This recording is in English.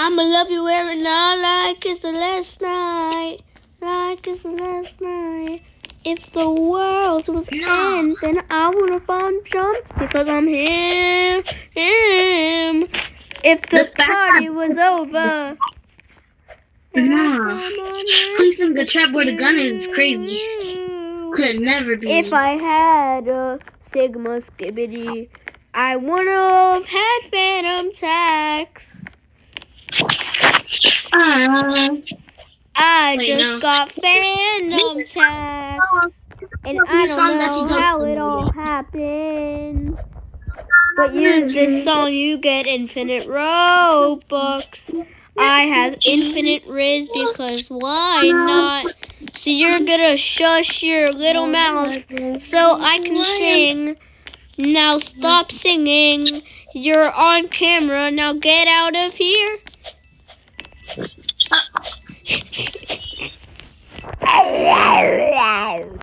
I'ma love you every night like it's the last night. Like it's the last night. If the world was end, then I would have found jumps because I'm him. If the party was over. Nah. Placing the trap where the gun is crazy. Could never be. If I had a Sigma Skibbity, I would have had Phantom Tax. I just got Phantom Tax. And I don't know how it all happened. But use this song, you get infinite Robux. I have infinite Riz because why not? So you're gonna shush your little mouth so I can sing. Now stop singing. You're on camera. Now get out of here.